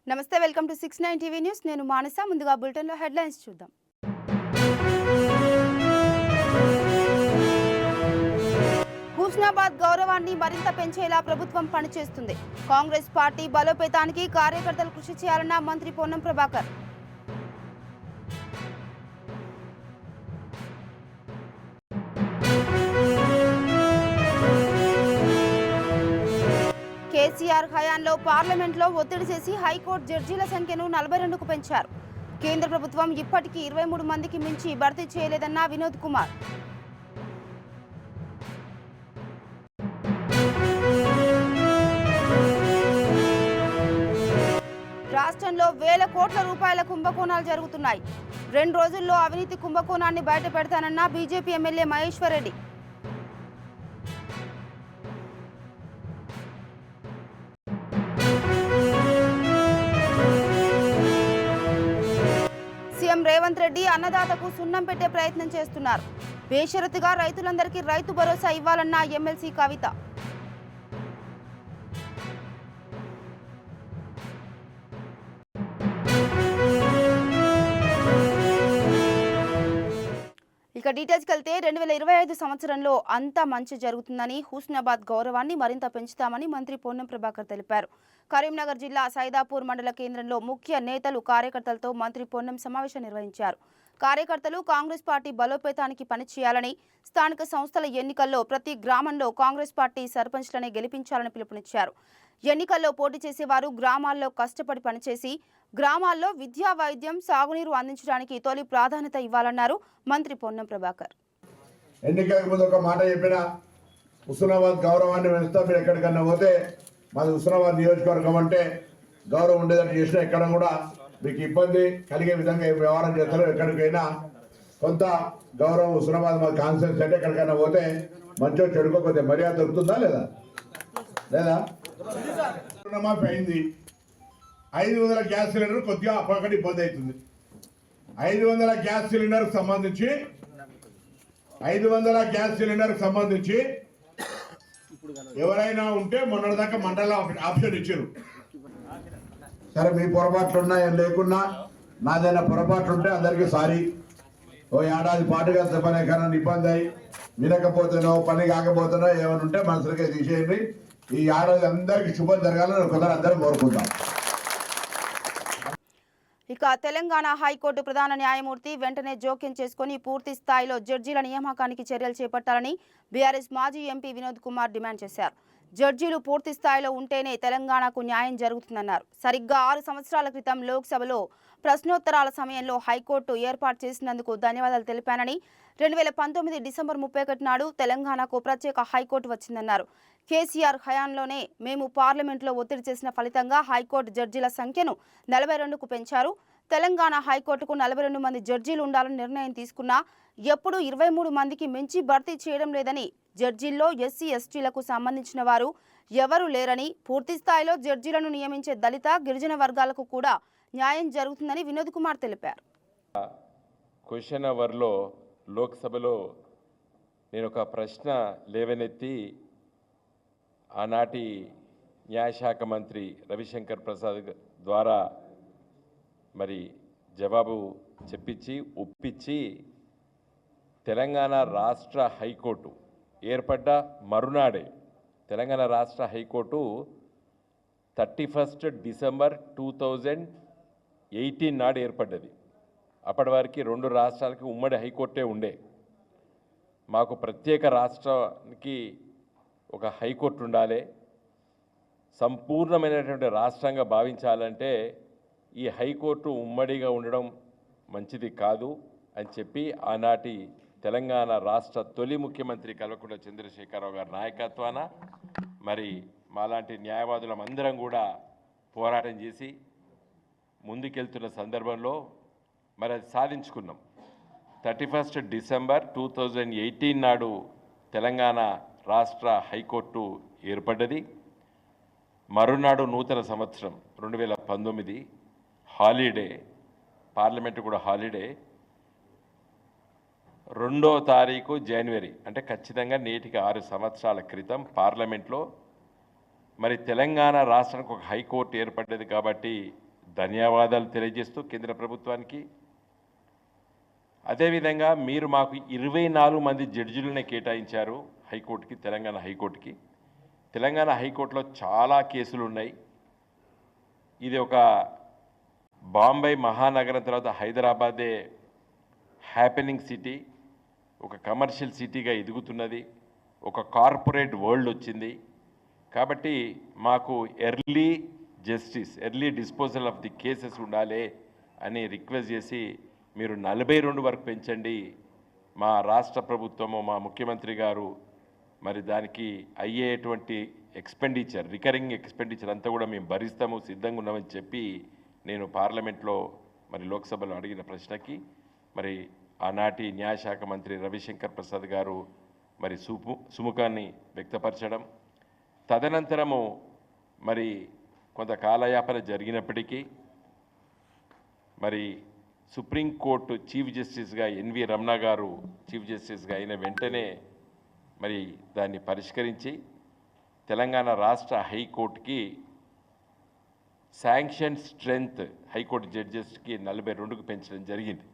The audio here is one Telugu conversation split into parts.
నమస్తే వెల్కమ్ టు 69 టీవీ న్యూస్ నేను మానస ముందుగా బులెటిన్ లో హెడ్లైన్స్ చూద్దాం హుస్నాబాద్ గౌరవాన్ని మరింత పెంచేలా ప్రభుత్వం పనిచేస్తుంది కాంగ్రెస్ పార్టీ బలోపేతానికి కార్యకర్తలు కృషి చేయాలన్న మంత్రి పొన్నం ప్రభాకర్ కేసీఆర్ హయాంలో పార్లమెంట్లో ఒత్తిడి చేసి హైకోర్టు జడ్జీల సంఖ్యను 42కు పెంచారు కేంద్ర ప్రభుత్వం ఇప్పటికీ 23 మందికి మించి భర్తీ చేయలేదన్న వినోద్ కుమార్ రాష్ట్రంలో వేల కోట్ల రూపాయల కుంభకోణాలు జరుగుతున్నాయి 2 రోజుల్లో అవినీతి కుంభకోణాన్ని బయటపెడతానన్న BJP MLA Maheshwar Reddy CM Revanth Reddy అన్నదాతకు సున్నం పెట్టే ప్రయత్నం చేస్తున్నారు బేషరతుగా రైతులందరికీ రైతు భరోసా ఇవ్వాలన్న ఎమ్మెల్సీ కవిత ఇక డీటెయిల్స్కి వెళ్తే 2025 సంవత్సరంలో అంతా మంచి జరుగుతుందని హుస్నాబాద్ గౌరవాన్ని మరింత పెంచుతామని మంత్రి పొన్నం ప్రభాకర్ తెలిపారు కరీంనగర్ జిల్లా సైదాపూర్ మండల కేంద్రంలో ముఖ్య నేతలు కార్యకర్తలతో మంత్రి పొన్నం సమావేశం నిర్వహించారు కార్యకర్తలు కాంగ్రెస్ పార్టీ బలోపేతానికి పనిచేయాలని స్థానిక సంస్థల ఎన్నికల్లో ప్రతి గ్రామంలో కాంగ్రెస్ పార్టీ సర్పంచ్లనే గెలిపించాలని పిలుపునిచ్చారు ఎన్నికల్లో పోటీ చేసేవారు గ్రామాల్లో కష్టపడి పనిచేసి గ్రామాల్లో విద్యా వైద్యం సాగునీరు అందించడానికి తొలి ప్రాధాన్యత ఇవ్వాలన్నారు మంత్రి పొన్నం ప్రభాకర్ ఎన్నికలకు ముందు ఒక మాట చెప్పిన హుస్నాబాద్ గౌరవాన్ని పెంచుతా మీరు ఎక్కడికన్నా పోతే మాది హుస్నాబాద్ నియోజకవర్గం అంటే గౌరవం ఉండేదని చేసినా ఎక్కడ కూడా మీకు ఇబ్బంది కలిగే విధంగా వ్యవహారం చేస్తారు ఎక్కడికైనా కొంత గౌరవం హుస్నాబాద్ మా కాన్సెన్స్ అంటే ఎక్కడికైనా పోతే మంచిగా చెడుకో కొద్దిగా మర్యాద దొరుకుతుందా లేదా లేదా రుణమాఫీ అయింది 500 గ్యాస్ సిలిండర్ కొద్దిగా అప్పటికటి ఇబ్బంది అవుతుంది 500 గ్యాస్ సిలిండర్కి సంబంధించి 500 గ్యాస్ సిలిండర్కి సంబంధించి ఎవరైనా ఉంటే మొన్నటిదాకా మండల ఆప్షన్ ఇచ్చారు సరే మీ పొరపాట్లు ఉన్నా ఏం లేకున్నా నాదైనా పొరపాట్లు ఉంటే అందరికీ సారీ ఓ ఏడాది పాటుగా పని కన్నా ఇబ్బంది అయ్యి వినకపోతేనో పని కాకపోతేనో ఏమైనా ఉంటే మనసులకే తీసేయండి ఈ ఏడాది అందరికీ శుభం జరగాలని కొందరు అందరం కోరుకుంటాం ఇక తెలంగాణ హైకోర్టు ప్రధాన న్యాయమూర్తి వెంటనే జోక్యం చేసుకుని పూర్తి స్థాయిలో జడ్జీల నియామకానికి చర్యలు చేపట్టాలని బీఆర్ఎస్ మాజీ ఎంపీ వినోద్ కుమార్ డిమాండ్ చేశారు జడ్జీలు పూర్తి స్థాయిలో ఉంటేనే తెలంగాణకు న్యాయం జరుగుతుందన్నారు సరిగ్గా 6 సంవత్సరాల క్రితం లోక్సభలో ప్రశ్నోత్తరాల సమయంలో హైకోర్టు ఏర్పాటు చేసినందుకు ధన్యవాదాలు తెలిపానని 2019 డిసెంబర్ 31 నాడు తెలంగాణకు ప్రత్యేక హైకోర్టు వచ్చిందన్నారు కేసీఆర్ హయాంలోనే మేము పార్లమెంట్లో ఒత్తిడి చేసిన ఫలితంగా హైకోర్టు జడ్జీల సంఖ్యను 42కు పెంచారు తెలంగాణ హైకోర్టుకు 42 మంది జడ్జీలు ఉండాలని నిర్ణయం తీసుకున్నా ఎప్పుడు 23 మందికి మించి భర్తీ చేయడం లేదని జడ్జీల్లో ఎస్సీ ఎస్టీలకు సంబంధించిన వారు ఎవరు లేరని పూర్తి స్థాయిలో జడ్జీలను నియమించే దళిత గిరిజన వర్గాలకు కూడా న్యాయం జరుగుతుందని వినోద్ కుమార్ తెలిపారు క్వశ్చన్ అవర్లో లోక్సభలో నేను ఒక ప్రశ్న లేవనెత్తి ఆనాటి న్యాయశాఖ మంత్రి రవిశంకర్ ప్రసాద్ ద్వారా మరి జవాబు చెప్పించి ఒప్పించి తెలంగాణ రాష్ట్ర హైకోర్టు ఏర్పడ్డ మరునాడే తెలంగాణ రాష్ట్ర హైకోర్టు 31 డిసెంబర్ 2018 నాడు ఏర్పడ్డది అప్పటి వరకు 2 రాష్ట్రాలకి ఉమ్మడి హైకోర్టే ఉండే మాకు ప్రత్యేక రాష్ట్రానికి ఒక హైకోర్టు ఉండాలి సంపూర్ణమైనటువంటి రాష్ట్రంగా భావించాలంటే ఈ హైకోర్టు ఉమ్మడిగా ఉండడం మంచిది కాదు అని చెప్పి ఆనాటి తెలంగాణ రాష్ట్ర తొలి ముఖ్యమంత్రి కల్వకుంట్ల చంద్రశేఖరరావు గారి నాయకత్వాన మరి మాలాంటి న్యాయవాదులం అందరం కూడా పోరాటం చేసి ముందుకెళ్తున్న సందర్భంలో మరి అది సాధించుకున్నాం 31 డిసెంబర్ 2018 నాడు తెలంగాణ రాష్ట్ర హైకోర్టు ఏర్పడ్డది మరునాడు నూతన సంవత్సరం 2019 హాలిడే పార్లమెంటు కూడా హాలిడే 2వ తారీఖు జనవరి అంటే ఖచ్చితంగా నేటికి 6 సంవత్సరాల క్రితం పార్లమెంట్లో మరి తెలంగాణ రాష్ట్రానికి ఒక హైకోర్టు ఏర్పడ్డది కాబట్టి ధన్యవాదాలు తెలియజేస్తూ కేంద్ర ప్రభుత్వానికి, అదేవిధంగా మీరు మాకు 24 మంది జడ్జిలనే కేటాయించారు హైకోర్టుకి, తెలంగాణ హైకోర్టుకి. తెలంగాణ హైకోర్టులో చాలా కేసులు ఉన్నాయి. ఇది ఒక బాంబే మహానగరం తర్వాత హైదరాబాదే హ్యాపెనింగ్ సిటీ, ఒక కమర్షియల్ సిటీగా ఎదుగుతున్నది, ఒక కార్పొరేట్ వరల్డ్ వచ్చింది. కాబట్టి మాకు early justice, early disposal of the cases ఉండాలి అని రిక్వెస్ట్ చేసి మీరు 42 వరకు పెంచండి. మా రాష్ట్ర ప్రభుత్వము, మా ముఖ్యమంత్రి గారు మరి దానికి అయ్యేటువంటి ఎక్స్పెండిచర్, రికరింగ్ ఎక్స్పెండిచర్ అంతా కూడా మేము భరిస్తాము, సిద్ధంగా ఉన్నామని చెప్పి నేను పార్లమెంట్లో మరి లోక్సభలో అడిగిన ప్రశ్నకి మరి ఆనాటి న్యాయశాఖ మంత్రి రవిశంకర్ ప్రసాద్ గారు మరి సుముఖాన్ని వ్యక్తపరచడం, తదనంతరము మరి కొంత కాలయాపన జరిగినప్పటికీ మరి సుప్రీంకోర్టు చీఫ్ జస్టిస్గా ఎన్వి రమణ గారు చీఫ్ జస్టిస్గా అయిన వెంటనే మరి దాన్ని పరిష్కరించి తెలంగాణ రాష్ట్ర హైకోర్టుకి శాంక్షన్ స్ట్రెంగ్త్ హైకోర్టు జడ్జెస్కి 42కు పెంచడం జరిగింది.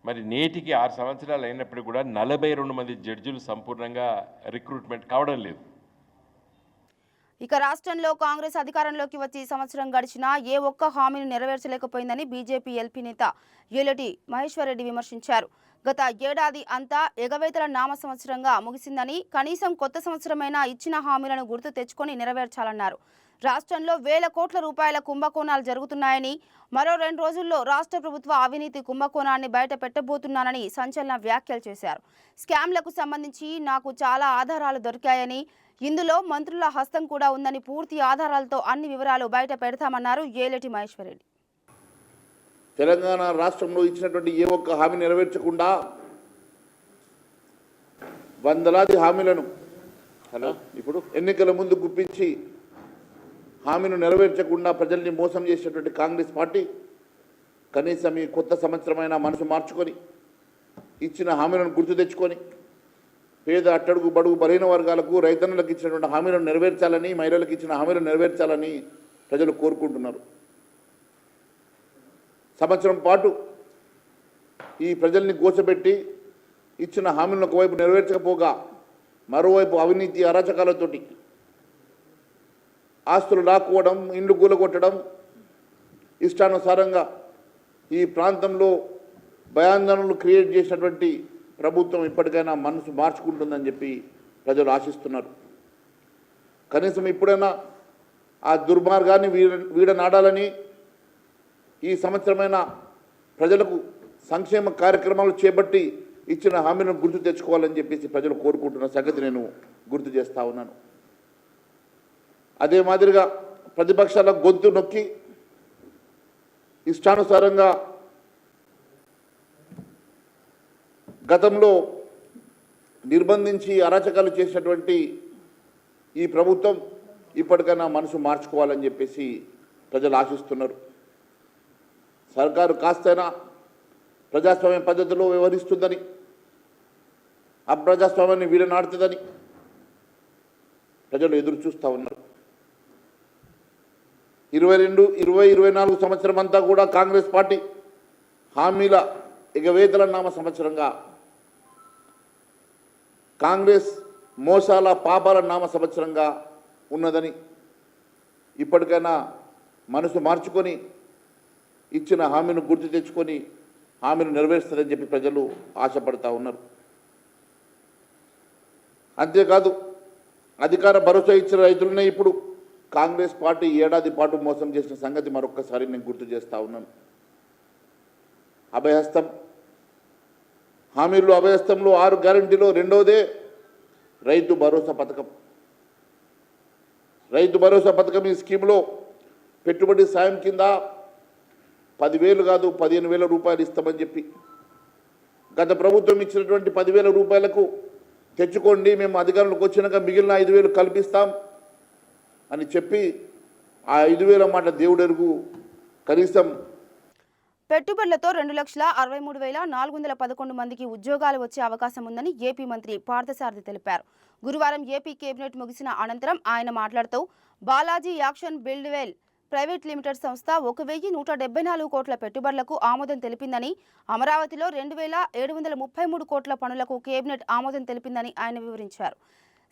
మరి నేటికి 6 సంవత్సరాలు అయినప్పటికీ కూడా 42 మంది జడ్జిలు సంపూర్ణంగా రిక్రూట్మెంట్ కావడం లేదు. ఇక రాష్ట్రంలో కాంగ్రెస్ అధికారంలోకి వచ్చి సంవత్సరం గడిచినా ఏ ఒక్క హామీని నెరవేర్చలేకపోయిందని బీజేపీ ఎల్పీ నేత ఏలటి మహేశ్వర్ రెడ్డి విమర్శించారు. గత ఏడాది అంతా ఎగవేతల నామ సంవత్సరంగా ముగిసిందని, కనీసం కొత్త సంవత్సరమైనా ఇచ్చిన హామీలను గుర్తు తెచ్చుకొని నెరవేర్చాలన్నారు. రాష్ట్రంలో వేల కోట్ల రూపాయల కుంభకోణాలు జరుగుతున్నాయని, మరో 2 రోజుల్లో రాష్ట్ర ప్రభుత్వ అవినీతి కుంభకోణాన్ని బయట పెట్టబోతున్నానని సంచలన వ్యాఖ్యలు చేశారు. స్కామ్లకు సంబంధించి నాకు చాలా ఆధారాలు దొరికాయని, ఇందులో మంత్రుల హస్తం కూడా ఉందని, పూర్తి ఆధారాలతో అన్ని వివరాలు బయట పెడతామన్నారు ఏలటి మహేశ్వర్ రెడ్డి. తెలంగాణ రాష్ట్రంలో ఇచ్చినటువంటి ఏ ఒక్క హామీ నెరవేర్చకుండా వందలాది హామీలను ఇప్పుడు ఎన్నికల ముందు గుప్పించి హామీను నెరవేర్చకుండా ప్రజల్ని మోసం చేసినటువంటి కాంగ్రెస్ పార్టీ కనీసం ఈ కొత్త సంవత్సరమైన మనసు మార్చుకొని ఇచ్చిన హామీలను గుర్తు తెచ్చుకొని పేద అట్టడుగు బడుగు బలహీన వర్గాలకు, రైతన్నులకు ఇచ్చినటువంటి హామీలను నెరవేర్చాలని, మహిళలకు ఇచ్చిన హామీలను నెరవేర్చాలని ప్రజలు కోరుకుంటున్నారు. సంవత్సరం పాటు ఈ ప్రజల్ని గోచబెట్టి ఇచ్చిన హామీలను ఒకవైపు నెరవేర్చకపోగా మరోవైపు అవినీతి అరాచకాలతోటి ఆస్తులు లాక్కోవడం, ఇండ్లు కూలగొట్టడం, ఇష్టానుసారంగా ఈ ప్రాంతంలో భయాందోళనలు క్రియేట్ చేసినటువంటి ప్రభుత్వం ఇప్పటికైనా మనసు మార్చుకుంటుందని చెప్పి ప్రజలు ఆశిస్తున్నారు. కనీసం ఇప్పుడైనా ఆ దుర్మార్గాన్ని వీడనాడాలని, ఈ సంవత్సరమైన ప్రజలకు సంక్షేమ కార్యక్రమాలు చేపట్టి ఇచ్చిన హామీలను గుర్తు తెచ్చుకోవాలని చెప్పేసి ప్రజలు కోరుకుంటున్న సంగతి నేను గుర్తు చేస్తూ ఉన్నాను. అదే మాదిరిగా ప్రతిపక్షాల గొంతు నొక్కి ఇష్టానుసారంగా గతంలో నిర్బంధించి అరాచకాలు చేసినటువంటి ఈ ప్రభుత్వం ఇప్పటికైనా మనసు మార్చుకోవాలని చెప్పేసి ప్రజలు ఆశిస్తున్నారు. సర్కారు కాస్తైనా ప్రజాస్వామ్య పద్ధతిలో వ్యవహరిస్తుందని, అప్రజాస్వామ్యాన్ని వీడనాడుతుందని ప్రజలు ఎదురు చూస్తూ ఉన్నారు. 2024 సంవత్సరం అంతా కూడా కాంగ్రెస్ పార్టీ హామీల ఎగవేతల నామ సంవత్సరంగా, కాంగ్రెస్ మోసాల పాపాల నామ సంవత్సరంగా ఉన్నదని, ఇప్పటికైనా మనసు మార్చుకొని ఇచ్చిన హామీని గుర్తు తెచ్చుకొని హామీని నెరవేరుస్తుందని చెప్పి ప్రజలు ఆశపడతా ఉన్నారు. అంతేకాదు, అధికార భరోసా ఇచ్చిన రైతులనే ఇప్పుడు కాంగ్రెస్ పార్టీ ఏడాది పాటు మోసం చేసిన సంగతి మరొక్కసారి నేను గుర్తు చేస్తూ ఉన్నాను. అభయహస్తం హామీలు, అభయహస్తంలో 6 గ్యారంటీలో రెండవదే రైతు భరోసా పథకం. రైతు భరోసా పథకం ఈ స్కీమ్లో పెట్టుబడి సాయం కింద 10,000 కాదు 15,000 రూపాయలు ఇస్తామని చెప్పి, గత ప్రభుత్వం ఇచ్చినటువంటి 10,000 రూపాయలకు తెచ్చుకోండి, మేము అధికారంలోకి వచ్చినాక మిగిలిన 5,000 కల్పిస్తాం అని చెప్పి ఆ 5,000 మాట దేవుడెరుగు. కనీసం పెట్టుబడులతో 2,63,411 మందికి ఉద్యోగాలు వచ్చే అవకాశం ఉందని ఏపీ మంత్రి పార్థసారథి తెలిపారు. గురువారం ఏపీ కేబినెట్ ముగిసిన అనంతరం ఆయన మాట్లాడుతూ బాలాజీ యాక్షన్ బిల్డ్వెల్ ప్రైవేట్ లిమిటెడ్ సంస్థ 1174 కోట్ల పెట్టుబడులకు ఆమోదం తెలిపిందని, అమరావతిలో 2733 కోట్ల పనులకు కేబినెట్ ఆమోదం తెలిపిందని ఆయన వివరించారు.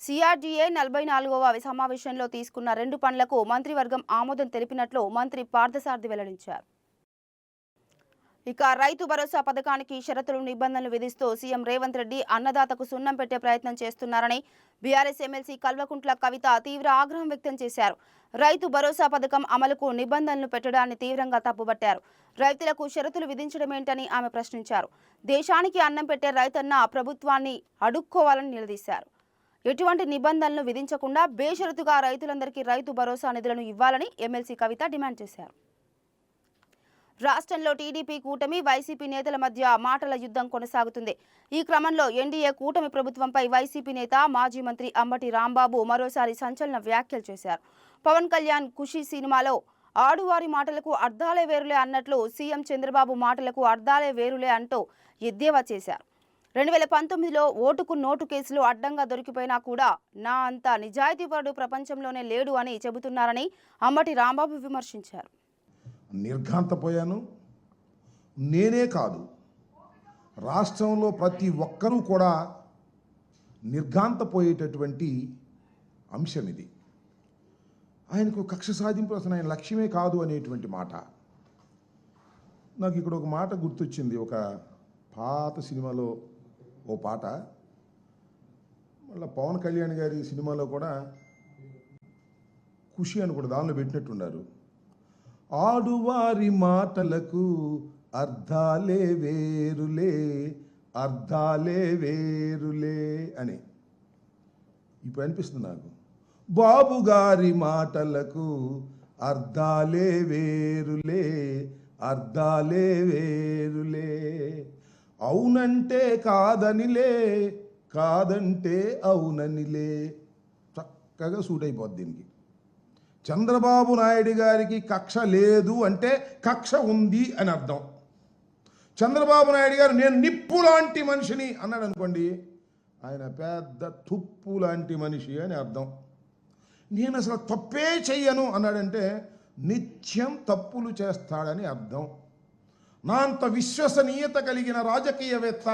సిఆర్డీఏ 44వ సమావేశంలో తీసుకున్న 2 పనులకు మంత్రివర్గం ఆమోదం తెలిపినట్లు మంత్రి పార్థసారథి వెల్లడించారు. ఇక రైతు భరోసా పథకానికి షరతులు నిబంధనలు విధిస్తూ సీఎం రేవంత్ రెడ్డి అన్నదాతకు సున్నం పెట్టే ప్రయత్నం చేస్తున్నారని బీఆర్ఎస్ ఎమ్మెల్సీ కల్వకుంట్ల కవిత తీవ్ర ఆగ్రహం వ్యక్తం చేశారు. రైతు భరోసా పథకం అమలుకు నిబంధనలు పెట్టడాన్ని తీవ్రంగా తప్పుబట్టారు. రైతులకు షరతులు విధించడమేంటని ఆమె ప్రశ్నించారు. దేశానికి అన్నం పెట్టే రైతన్న ప్రభుత్వాన్ని అడుక్కోవాలని నిలదీశారు. ఎటువంటి నిబంధనలు విధించకుండా బేషరతుగా రైతులందరికీ రైతు భరోసా నిధులను ఇవ్వాలని ఎమ్మెల్సీ కవిత డిమాండ్ చేశారు. రాష్ట్రంలో టీడీపీ కూటమి వైసీపీ నేతల మధ్య మాటల యుద్ధం కొనసాగుతుంది. ఈ క్రమంలో ఎన్డీఏ కూటమి ప్రభుత్వంపై వైసీపీ నేత మాజీ మంత్రి అంబటి రాంబాబు మరోసారి సంచలన వ్యాఖ్యలు చేశారు. పవన్ కళ్యాణ్ ఖుషీ సినిమాలో ఆడువారి మాటలకు అర్థాలే వేరులే అన్నట్లు సీఎం చంద్రబాబు మాటలకు అర్థాలే వేరులే అంటూ ఎద్దేవా చేశారు. 2019లో ఓటుకు నోటు కేసులో అడ్డంగా దొరికిపోయినా కూడా నా అంత నిజాయితీపరుడు ప్రపంచంలోనే లేడు అని చెబుతున్నారని అంబటి రాంబాబు విమర్శించారు. నిర్ఘాంతపోయాను. నేనే కాదు, రాష్ట్రంలో ప్రతి ఒక్కరూ కూడా నిర్ఘాంతపోయేటటువంటి అంశం ఇది. ఆయనకు కక్ష సాధింపు అసలు ఆయన లక్ష్యమే కాదు అనేటువంటి మాట. నాకు ఇక్కడ ఒక మాట గుర్తొచ్చింది. ఒక పాత సినిమాలో ఓ పాట, మళ్ళీ పవన్ కళ్యాణ్ గారి సినిమాలో కూడా ఖుషి అని కూడా దానిలో పెట్టినట్టున్నారు. ఆడువారి మాటలకు అర్థాలే వేరులే, అర్థాలే వేరులే అని ఇప్పుడు అనిపిస్తుంది నాకు. బాబు గారి మాటలకు అర్థాలే వేరులే, అర్థాలే వేరులే, అవునంటే కాదనిలే, కాదంటే అవుననిలే. చక్కగా సూట్ అయిపోద్ది దీనికి. చంద్రబాబు నాయుడు గారికి కక్ష లేదు అంటే కక్ష ఉంది అని అర్థం. చంద్రబాబు నాయుడు గారు నేను నిప్పు లాంటి మనిషిని అన్నాడు అనుకోండి, ఆయన పెద్ద తుప్పు లాంటి మనిషి అని అర్థం. నేను అసలు తప్పే చెయ్యను అన్నాడంటే నిత్యం తప్పులు చేస్తాడని అర్థం. నా అంత విశ్వసనీయత కలిగిన రాజకీయవేత్త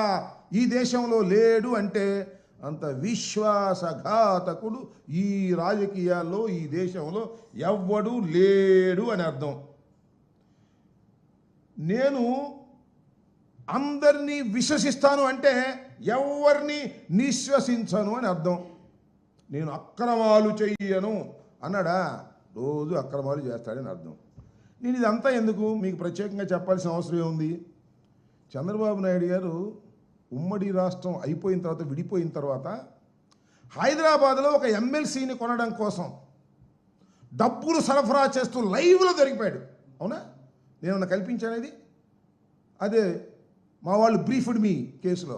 ఈ దేశంలో లేడు అంటే అంత విశ్వాసఘాతకుడు ఈ రాజకీయాల్లో ఈ దేశంలో ఎవ్వడూ లేడు అని అర్థం. నేను అందరినీ విశ్వసిస్తాను అంటే ఎవరిని నిశ్వసించను అని అర్థం. నేను అక్రమాలు చెయ్యను అన్నాడా, రోజు అక్రమాలు చేస్తాడని అర్థం. నేను ఇదంతా ఎందుకు మీకు ప్రత్యేకంగా చెప్పాల్సిన అవసరం ఏముంది? చంద్రబాబు నాయుడు గారు ఉమ్మడి రాష్ట్రం అయిపోయిన తర్వాత, విడిపోయిన తర్వాత హైదరాబాద్లో ఒక ఎమ్మెల్సీని కొనడం కోసం డబ్బులు సరఫరా చేస్తూ లైవ్లో దొరికిపోయాడు. అవునా? నేనన్నా కల్పించానేది? అదే మా వాళ్ళు బ్రీఫ్డ్ మీ కేసులో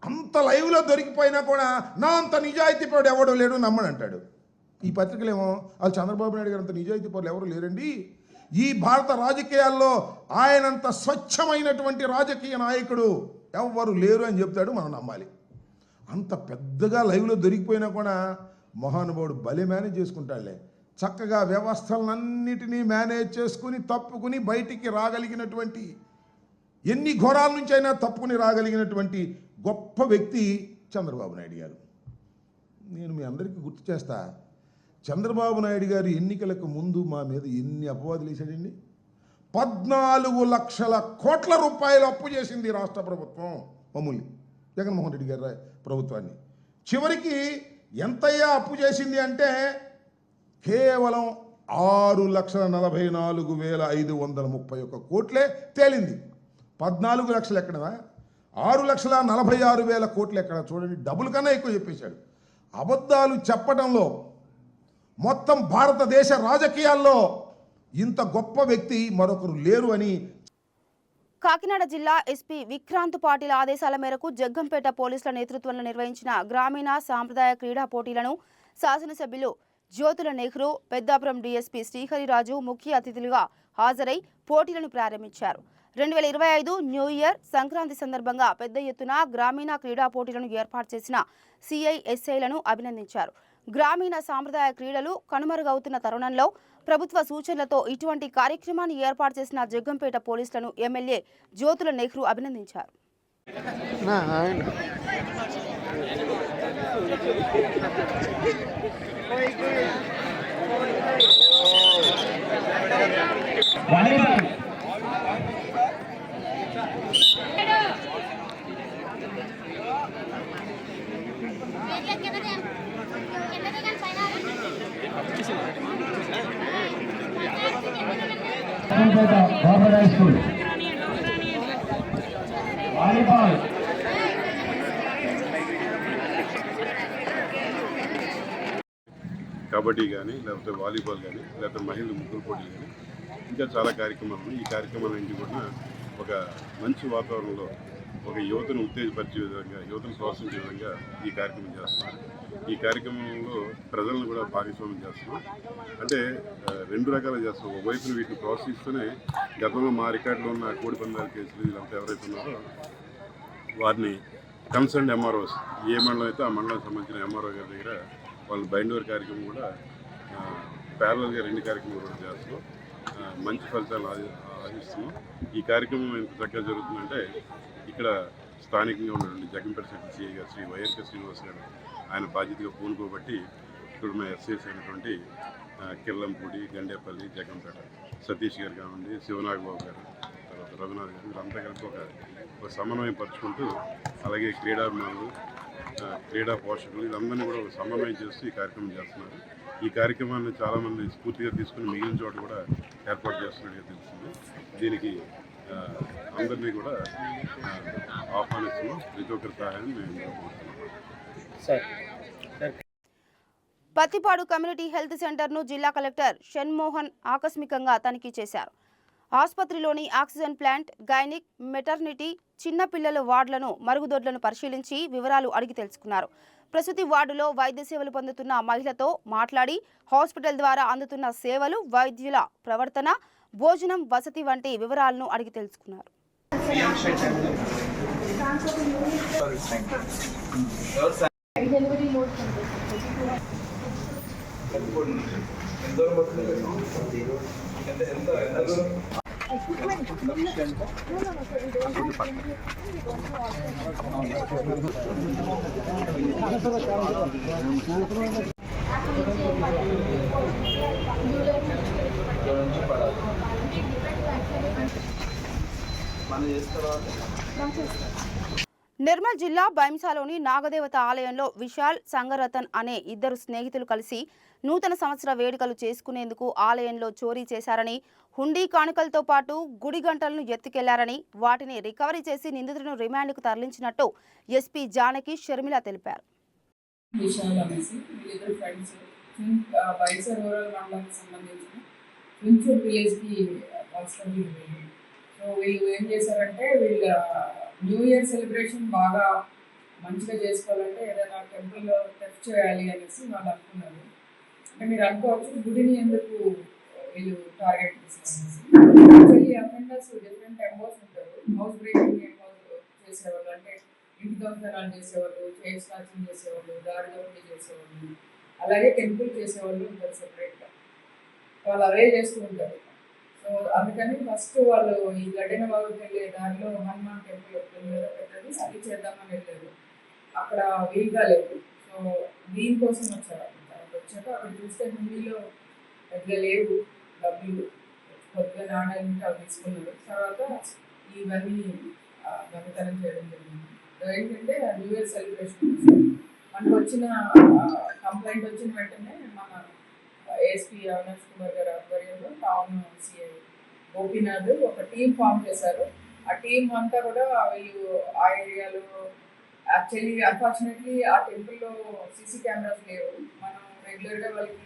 అంత లైవ్లో దొరికిపోయినా కూడా నా అంత నిజాయితీ పరుడు ఎవడో లేడు నమ్మని అంటాడు. ఈ పత్రికలేమో వాళ్ళు చంద్రబాబు నాయుడు గారు అంత నిజాయితీ పరులు ఎవరు లేరండి, ఈ భారత రాజకీయాల్లో ఆయనంత స్వచ్ఛమైనటువంటి రాజకీయ నాయకుడు ఎవ్వరు లేరు అని చెప్తాడు. మనం నమ్మాలి. అంత పెద్దగా లైవ్లో దొరికిపోయినా కూడా మహానుభావుడు భలే మేనేజ్ చేసుకుంటాడులే. చక్కగా వ్యవస్థలన్నిటినీ మేనేజ్ చేసుకుని తప్పుకుని బయటికి రాగలిగినటువంటి, ఎన్ని ఘోరాల నుంచి అయినా తప్పుకుని రాగలిగినటువంటి గొప్ప వ్యక్తి చంద్రబాబు నాయుడు గారు. నేను మీ అందరికీ గుర్తు చేస్తా, చంద్రబాబు నాయుడు గారు ఎన్నికలకు ముందు మా మీద ఎన్ని అపవాదులు వేశాడండి. 14 లక్షల కోట్ల రూపాయలు అప్పు చేసింది రాష్ట్ర ప్రభుత్వం మమ్మల్ని, జగన్మోహన్ రెడ్డి గారి ప్రభుత్వాన్ని. చివరికి ఎంతయ్యా అప్పు చేసింది అంటే కేవలం 6,44,531 కోట్లే తేలింది. 14 లక్షలు ఎక్కడదా, 6,46,000 కోట్లు ఎక్కడ? చూడండి, డబుల్ కన్నా ఎక్కువ చెప్పేశాడు. అబద్ధాలు చెప్పడంలో మొత్తం భారతదేశ రాజకీయాల్లో ఇంత గొప్ప వ్యక్తి మరొకరు లేరు అని. కాకినాడ జిల్లా ఎస్పీ విక్రాంత్ పాటిల్ ఆదేశాల మేరకు జగ్గంపేట పోలీసుల నేతృత్వంలో నిర్వహించిన గ్రామీణ సాంప్రదాయ క్రీడా పోటీలను శాసనసభ్యులు జ్యోతుల నెహ్రూ, పెద్దాపురం డీఎస్పీ శ్రీహరిరాజు ముఖ్య అతిథులుగా హాజరై పోటీలను ప్రారంభించారు. 2025 న్యూ ఇయర్ సంక్రాంతి సందర్భంగా పెద్ద ఎత్తున గ్రామీణ క్రీడా పోటీలను ఏర్పాటు చేసిన సిఐఎస్ఐలను అభినందించారు. గ్రామీణ సాంప్రదాయ క్రీడలు కనుమరుగవుతున్న తరుణంలో ప్రభుత్వ సూచనలతో ఇటువంటి కార్యక్రమాన్ని ఏర్పాటు చేసిన జగ్గంపేట పోలీసులను ఎమ్మెల్యే జ్యోతుల నెహ్రూ అభినందించారు. స్కూల్ వాలీబాల్ కబడ్డీ కానీ లేకపోతే వాలీబాల్ కానీ లేకపోతే మహిళల ముగ్గురు పోటీలు కానీ ఇంకా చాలా కార్యక్రమాలు ఉన్నాయి. ఈ కార్యక్రమాలన్నింటి కూడా ఒక మంచి వాతావరణంలో ఒక యువతను ఉత్తేజపరిచే విధంగా, యువతను ప్రోత్సహించే విధంగా ఈ కార్యక్రమం చేస్తున్నాం. ఈ కార్యక్రమంలో ప్రజలను కూడా భాగస్వామ్యం చేస్తున్నాం. అంటే రెండు రకాలుగా చేస్తాం. ఒకవైపున వీటిని ప్రోత్సహిస్తూనే గతంలో మా రికార్డులో ఉన్న కోడి పందాల కేసులు వీళ్ళంతా ఎవరైతే ఉన్నారో వారిని కన్సర్న్ ఎంఆర్ఓస్, ఏ మండలం అయితే ఆ మండలానికి సంబంధించిన ఎంఆర్ఓ గారి దగ్గర వాళ్ళు బైండ్ ఓవర్ కార్యక్రమం కూడా ప్యారలల్గా 2 కార్యక్రమాలు కూడా చేస్తున్నాం. మంచి ఫలితాలు ఆశిస్తున్నాం. ఈ కార్యక్రమం ఎంత చక్కగా జరుగుతుందంటే ఇక్కడ స్థానికంగా ఉన్నటువంటి జగ్గంపేట సెక్టర్ సిఐ గారు శ్రీ వైఎస్కే శ్రీనివాస్ గారు ఆయన బాధ్యతగా పూనుకోబట్టి ఇక్కడ ఉన్న ఎస్ఐస్ అయినటువంటి కిర్లంపూడి, గండేపల్లి, జగ్గంపేట సతీష్ గారు కానివ్వండి, శివనాగబాబు గారు, తర్వాత రఘునాథ్ గారు వీళ్ళంతా కలిపి ఒక సమన్వయం పరుచుకుంటూ, అలాగే క్రీడాభిమానులు, క్రీడా పోషకులు వీళ్ళందరినీ కూడా ఒక సమన్వయం చేస్తూ ఈ కార్యక్రమం చేస్తున్నారు. ఈ కార్యక్రమాన్ని చాలామంది స్ఫూర్తిగా తీసుకుని మిగిలిన చోట కూడా ఏర్పాటు చేస్తున్నట్టుగా తెలిసింది. దీనికి అందరినీ కూడా ఆహ్వానిస్తున్నాం. ప్రతి ఒక్కరి సహాయాన్ని మేము కోరుతున్నాం. పత్తిపాడు కమ్యూనిటీ హెల్త్ సెంటర్ను జిల్లా కలెక్టర్ షణ్మోహన్ ఆకస్మికంగా తనిఖీ చేశారు. ఆసుపత్రిలోని ఆక్సిజన్ ప్లాంట్, గైనిక్, మెటర్నిటీ, చిన్నపిల్లల వార్డులను, మరుగుదొడ్లను పరిశీలించి వివరాలు అడిగి తెలుసుకున్నారు. ప్రసూతి వార్డులో వైద్య సేవలు పొందుతున్న మహిళతో మాట్లాడి హాస్పిటల్ ద్వారా అందుతున్న సేవలు, వైద్యుల ప్రవర్తన, భోజనం, వసతి వంటి వివరాలను అడిగి తెలుసుకున్నారు. నిర్మల్ జిల్లా బైంసాలోని నాగదేవత ఆలయంలో విశాల్, సంగరతన్ అనే 2 స్నేహితులు కలిసి నూతన సంవత్సర వేడుకలు చేసుకునేందుకు ఆలయంలో చోరీ చేశారని, హుండీ కానుకలతో పాటు గుడి గంటలను ఎత్తుకెళ్లారని, వాటిని రికవరీ చేసి నిందితులను రిమాండ్కు తరలించినట్టు ఎస్పీ జానకి షర్మిల తెలిపారు. వీళ్ళు ఏం చేశారంటే, వీళ్ళ న్యూ ఇయర్ సెలబ్రేషన్ బాగా మంచిగా చేసుకోవాలంటే ఏదైనా టెంపుల్లో టెస్ట్ చేయాలి అనేసి వాళ్ళు అనుకున్నారు. అంటే మీరు అనుకోవచ్చు, గుడిని ఎందుకు వీళ్ళు టార్గెట్ చేస్తారు. యాక్చువల్లీ అఫెండర్స్ డిఫరెంట్ ఎంబోస్ ఉంటారు. హౌస్ బ్రేకింగ్ చేసేవాళ్ళు, అంటే ఇంటి దొంగతనాలు చేసేవాళ్ళు, చైన్ స్నాచింగ్ చేసేవాళ్ళు, దారి దోపిడీ చేసేవాళ్ళు, అలాగే టెంపుల్ చేసేవాళ్ళు ఉంటారు సెపరేట్గా. వాళ్ళు అవే చేస్తూ ఉంటారు. సో అందుకని ఫస్ట్ వాళ్ళు ఈ గడ్డిన బాబుకి వెళ్ళే దారిలో హనుమాన్ టెంపుల్ ఉంటుంది కదా పెద్దది, అది చేద్దామని వెళ్ళారు. అక్కడ వీలుగా లేదు. సో దీనికోసం వచ్చారు. వచ్చాక అక్కడ చూస్తే హుండీలో పెద్దగా లేవు డబ్బులు, కొద్దిగా నాణ్యాలు అవి తీసుకున్నారు. తర్వాత ఇవన్నీ దొంగతనం చేయడం జరిగింది. ఏంటంటే న్యూ ఇయర్ సెలబ్రేషన్ మనకు వచ్చిన కంప్లైంట్ వచ్చిన వెంటనే మన ఏఎస్పీ అవినాష్ కుమార్ గారి ఆధ్వర్యంలో టౌన్ సిఐ గోపీనాథ్ ఒక టీం ఫామ్ చేశారు. ఆ టీం అంతా కూడా వీళ్ళు ఆ ఏరియాలో, యాక్చువల్లీ అన్ఫార్చునేట్లీ ఆ టెంపుల్లో సీసీ కెమెరాస్ లేవు. మనం రెగ్యులర్గా వాళ్ళకి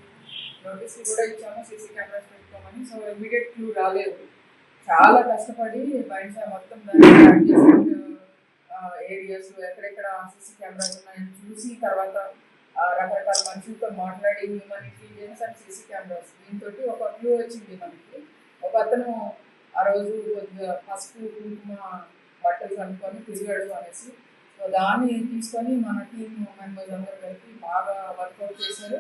నోటీసులు కూడా ఇచ్చాము సీసీ కెమెరాస్ పెట్టుకోమని. సో ఇమీడియట్ క్లూ రాలేదు. చాలా కష్టపడి బయట మొత్తం దాన్ని అడ్జస్ట్మెంట్ ఏరియాస్ ఎక్కడెక్కడ సీసీ కెమెరాస్ ఉన్నాయని చూసి, తర్వాత రకరకాల మనుషులతో మాట్లాడి human intelligence and CC cameras దీంతో ఒక క్లూ వచ్చింది మనకి. ఒక అతను ఆ రోజు కొద్దిగా పసుపు కుంకుమ బట్టలు కనుక్కొని తిరిగాడు అనేసి. సో దాన్ని తీసుకొని మన టీం మెంబర్స్ అందరూ కలిపి బాగా వర్కౌట్ చేశారు.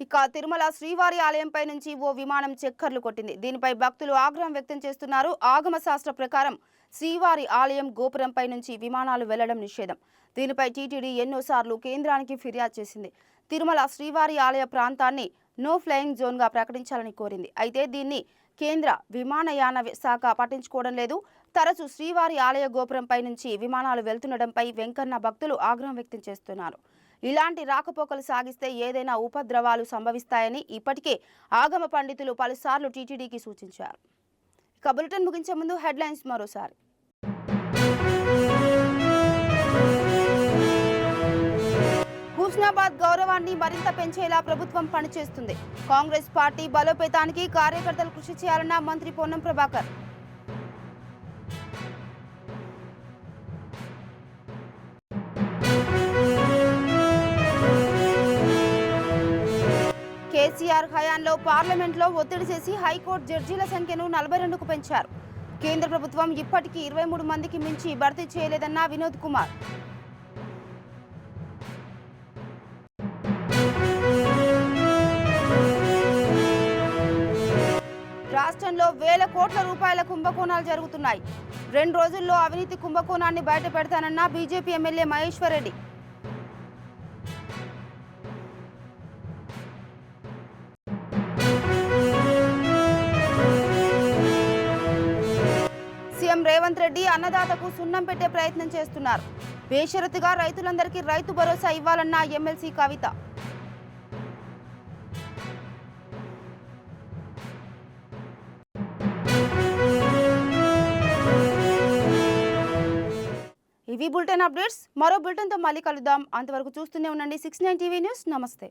ఇక తిరుమల శ్రీవారి ఆలయంపై నుంచి ఓ విమానం చక్కర్లు కొట్టింది. దీనిపై భక్తులు ఆగ్రహం వ్యక్తం చేస్తున్నారు. ఆగమ శాస్త్ర ప్రకారం శ్రీవారి ఆలయం గోపురంపై నుంచి విమానాలు వెళ్లడం నిషేధం. దీనిపై టీటీడీ ఎన్నోసార్లు కేంద్రానికి ఫిర్యాదు చేసింది. తిరుమల శ్రీవారి ఆలయ ప్రాంతాన్ని నో ఫ్లయింగ్ జోన్గా ప్రకటించాలని కోరింది. అయితే దీన్ని కేంద్ర విమానయాన శాఖ పట్టించుకోవడం లేదు. తరచూ శ్రీవారి ఆలయ గోపురంపై నుంచి విమానాలు వెళ్తుండటంపై వెంకన్న భక్తులు ఆగ్రహం వ్యక్తం చేస్తున్నారు. ఇలాంటి రాకపోకలు సాగిస్తే ఏదైనా ఉపద్రవాలు సంభవిస్తాయని ఇప్పటికే ఆగమ పండితులు పలుసార్లు టీటీడీకి సూచించారు. ఇక బులెటిన్ ముగించే ముందు హెడ్లైన్స్ మరోసారి. హుస్నాబాద్ గౌరవాన్ని మరింత పెంచేలా ప్రభుత్వం పనిచేస్తుంది. కాంగ్రెస్ పార్టీ బలోపేతానికి కార్యకర్తలు కృషి చేయాలన్న మంత్రి పొన్నం ప్రభాకర్. కేసీఆర్ హయాంలో పార్లమెంట్లో ఒత్తిడి చేసి హైకోర్టు జడ్జీల సంఖ్యను 42కు పెంచారు. కేంద్ర ప్రభుత్వం ఇప్పటికీ 23 మందికి మించి భర్తీ చేయలేదన్న వినోద్ కుమార్. రాష్ట్రంలో వేల కోట్ల రూపాయల కుంభకోణాలు జరుగుతున్నాయి. 2 రోజుల్లో అవినీతి కుంభకోణాన్ని బయటపెడతానన్న BJP MLA Maheshwar Reddy. CM Revanth Reddy అన్నదాతకు సున్నం పెట్టే ప్రయత్నం చేస్తున్నారు. బేషరతుగా రైతులందరికీ రైతు భరోసా ఇవ్వాలన్న ఎమ్మెల్సీ కవిత. ఇవి బులెటిన్ అప్డేట్స్. మరో బులెటిన్తో మళ్ళీ కలుద్దాం. అంతవరకు చూస్తూనే ఉండండి 69 టీవీ న్యూస్. నమస్తే.